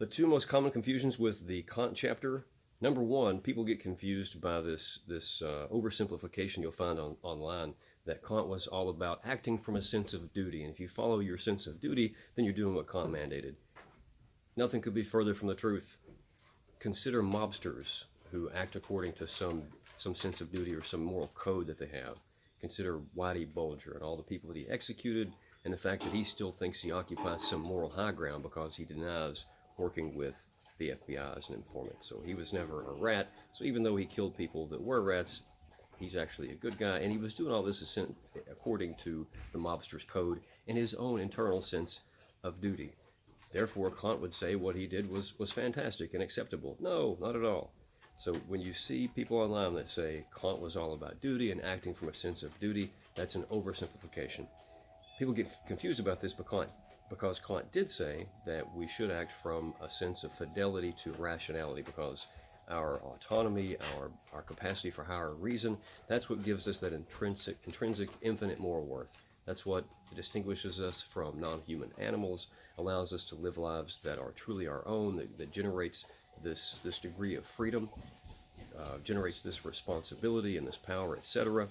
The two most common confusions with the Kant chapter. Number one, people get confused by this oversimplification you'll find online that Kant was all about acting from a sense of duty. And if you follow your sense of duty, then you're doing what Kant mandated. Nothing could be further from the truth. Consider mobsters who act according to some sense of duty or some moral code that they have. Consider Whitey Bulger and all the people that he executed, and the fact that he still thinks he occupies some moral high ground because he denies working with the FBI as an informant. So he was never a rat. So even though he killed people that were rats, he's actually a good guy. And he was doing all this according to the mobster's code and his own internal sense of duty. Therefore, Kant would say what he did was fantastic and acceptable. No, not at all. So when you see people online that say Kant was all about duty and acting from a sense of duty, that's an oversimplification. People get confused about this because Kant did say that we should act from a sense of fidelity to rationality, because our autonomy, our capacity for higher reason, that's what gives us that intrinsic, infinite moral worth. That's what distinguishes us from non-human animals, allows us to live lives that are truly our own, that generates this degree of freedom, generates this responsibility and this power, etc.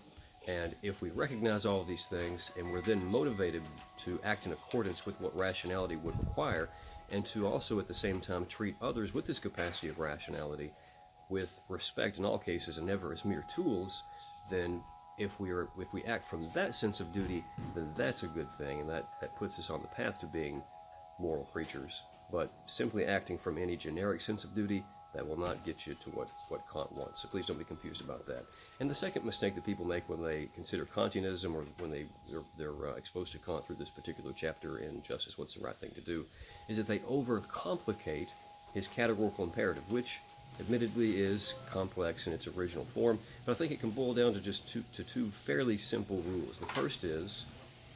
And if we recognize all of these things and we're then motivated to act in accordance with what rationality would require, and to also at the same time treat others with this capacity of rationality with respect in all cases and never as mere tools, then if we act from that sense of duty, then that's a good thing, and that puts us on the path to being moral creatures. But simply acting from any generic sense of duty, that will not get you to what Kant wants. So please don't be confused about that. And the second mistake that people make when they consider Kantianism, or when they're exposed to Kant through this particular chapter in Justice, What's the Right Thing to Do, is that they overcomplicate his categorical imperative, which admittedly is complex in its original form, but I think it can boil down to just two fairly simple rules. The first is,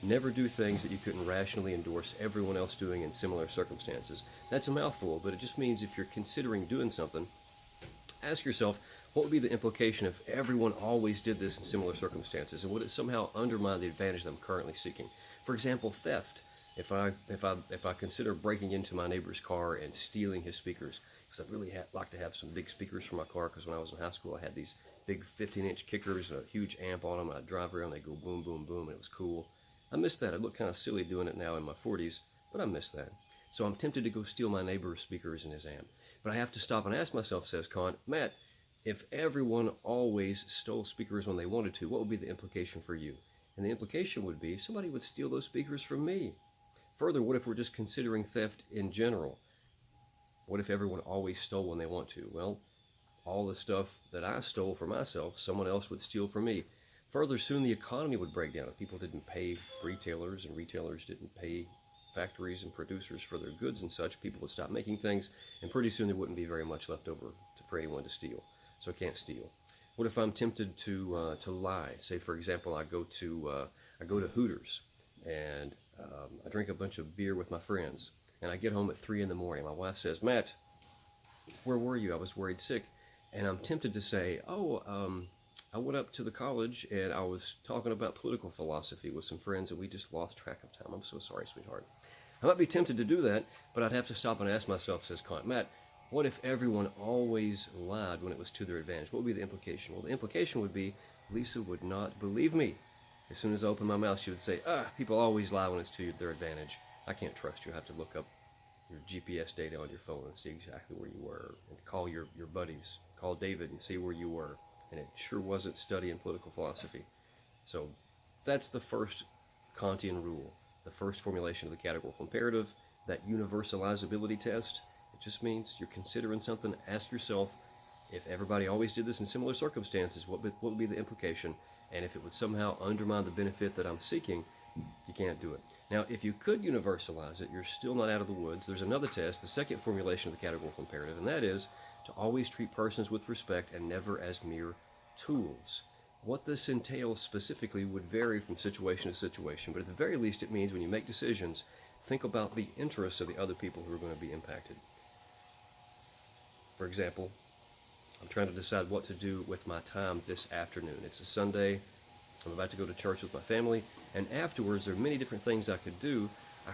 never do things that you couldn't rationally endorse everyone else doing in similar circumstances. That's a mouthful, but it just means if you're considering doing something, ask yourself, what would be the implication if everyone always did this in similar circumstances, and would it somehow undermine the advantage that I'm currently seeking? For example, theft. If I consider breaking into my neighbor's car and stealing his speakers, because I really like to have some big speakers for my car, because when I was in high school I had these big 15-inch kickers and a huge amp on them, and I'd drive around, they go boom, boom, boom, and it was cool. I miss that. I look kind of silly doing it now in my 40s, but I miss that. So I'm tempted to go steal my neighbor's speakers and his amp. But I have to stop and ask myself, says Kant, Matt, if everyone always stole speakers when they wanted to, what would be the implication for you? And the implication would be somebody would steal those speakers from me. Further, what if we're just considering theft in general? What if everyone always stole when they want to? Well, all the stuff that I stole for myself, someone else would steal from me. Further, soon the economy would break down. If people didn't pay retailers and retailers didn't pay factories and producers for their goods and such, people would stop making things, and pretty soon there wouldn't be very much left over for anyone to steal. So I can't steal. What if I'm tempted to lie? Say, for example, I go to Hooters and I drink a bunch of beer with my friends, and I get home at 3 in the morning. My wife says, Matt, where were you? I was worried sick. And I'm tempted to say, I went up to the college and I was talking about political philosophy with some friends and we just lost track of time. I'm so sorry, sweetheart. I might be tempted to do that, but I'd have to stop and ask myself, says Kant, Matt, what if everyone always lied when it was to their advantage? What would be the implication? Well, the implication would be Lisa would not believe me. As soon as I opened my mouth, she would say, people always lie when it's to their advantage. I can't trust you. I have to look up your GPS data on your phone and see exactly where you were, and call your buddies. Call David and see where you were. And it sure wasn't studying political philosophy. So that's the first Kantian rule, the first formulation of the categorical imperative, that universalizability test. It just means you're considering something, ask yourself, if everybody always did this in similar circumstances, what would be the implication? And if it would somehow undermine the benefit that I'm seeking, you can't do it. Now, if you could universalize it, you're still not out of the woods. There's another test, the second formulation of the categorical imperative, and that is to always treat persons with respect and never as mere tools. What this entails specifically would vary from situation to situation, but at the very least it means when you make decisions, think about the interests of the other people who are going to be impacted. For example, I'm trying to decide what to do with my time this afternoon. It's a Sunday. I'm about to go to church with my family, and afterwards there are many different things I could do. I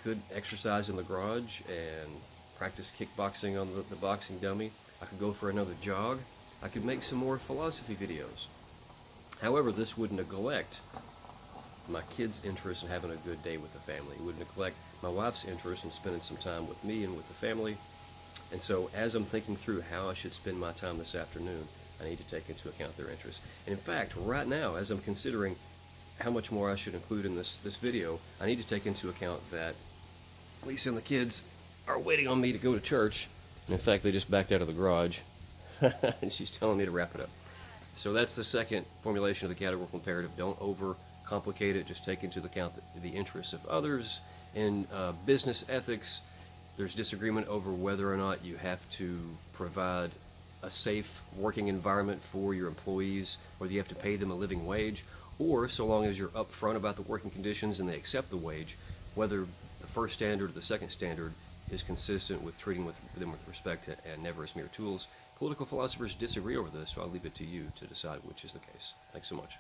could exercise in the garage and practice kickboxing on the boxing dummy. I could go for another jog. I could make some more philosophy videos. However, this would neglect my kids' interest in having a good day with the family. It would neglect my wife's interest in spending some time with me and with the family. And so as I'm thinking through how I should spend my time this afternoon, I need to take into account their interests. And in fact, right now, as I'm considering how much more I should include in this video, I need to take into account that Lisa and the kids are waiting on me to go to church. And in fact, they just backed out of the garage. And she's telling me to wrap it up. So that's the second formulation of the categorical imperative. Don't overcomplicate it. Just take into account the interests of others. In business ethics, there's disagreement over whether or not you have to provide a safe working environment for your employees, whether you have to pay them a living wage, or so long as you're upfront about the working conditions and they accept the wage, whether the first standard or the second standard is consistent with treating them with respect and never as mere tools. Political philosophers disagree over this, so I'll leave it to you to decide which is the case. Thanks so much.